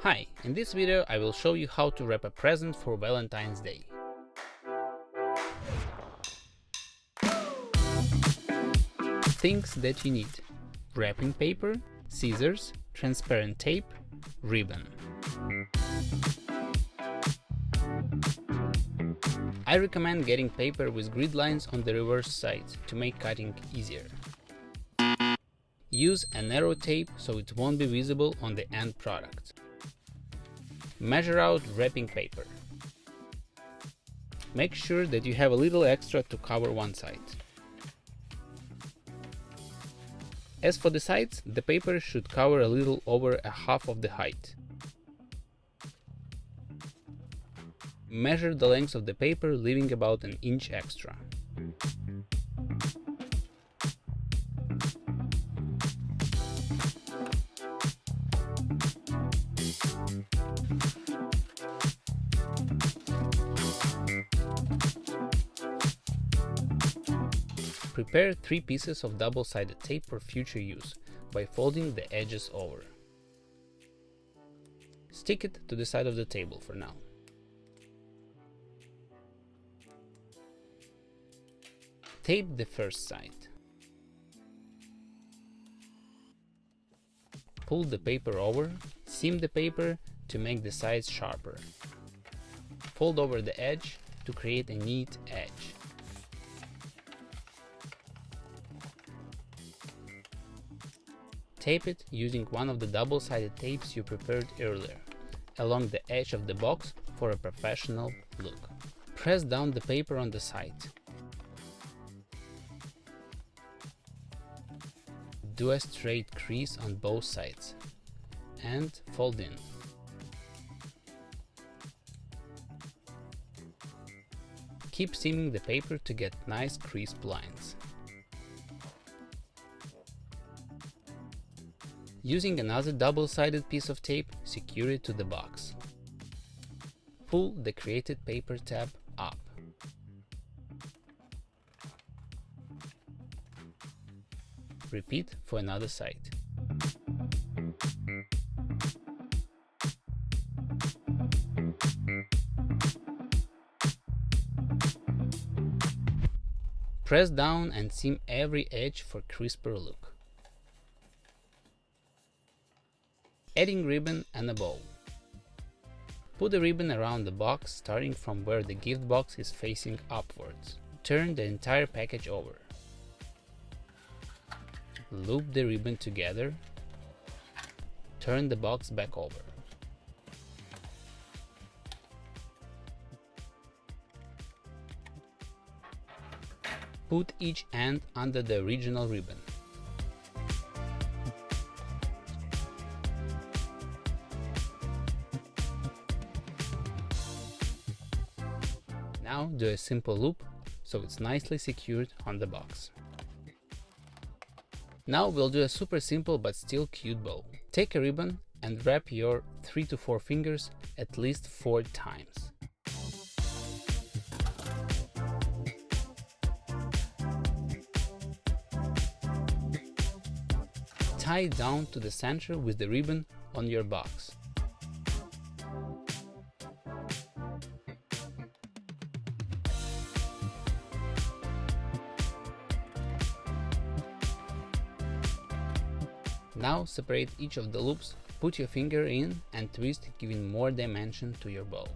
Hi, in this video I will show you how to wrap a present for Valentine's Day. Things that you need: wrapping paper, scissors, transparent tape, ribbon. I recommend getting paper with grid lines on the reverse side to make cutting easier. Use a narrow tape so it won't be visible on the end product. Measure out wrapping paper. Make sure that you have a little extra to cover one side. As for the sides, the paper should cover a little over a half of the height. Measure the length of the paper, leaving about an inch extra. Prepare 3 pieces of double-sided tape for future use by folding the edges over. Stick it to the side of the table for now. Tape the first side. Pull the paper over, seam the paper to make the sides sharper. Fold over the edge to create a neat edge. Tape it using one of the double-sided tapes you prepared earlier, along the edge of the box for a professional look. Press down the paper on the side. Do a straight crease on both sides and fold in. Keep seaming the paper to get nice creased lines. Using another double-sided piece of tape, secure it to the box. Pull the created paper tab up. Repeat for another side. Press down and seam every edge for crisper look. Adding ribbon and a bow. Put the ribbon around the box, starting from where the gift box is facing upwards. Turn the entire package over. Loop the ribbon together. Turn the box back over. Put each end under the original ribbon. Now do a simple loop so it's nicely secured on the box. Now we'll do a super simple but still cute bow. Take a ribbon and wrap your 3 to 4 fingers at least 4 times. Tie it down to the center with the ribbon on your box. Now separate each of the loops, put your finger in and twist, giving more dimension to your bow.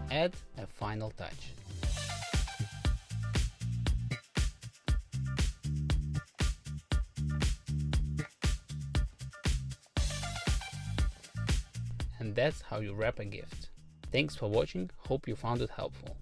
Add a final touch. And that's how you wrap a gift. Thanks for watching, hope you found it helpful.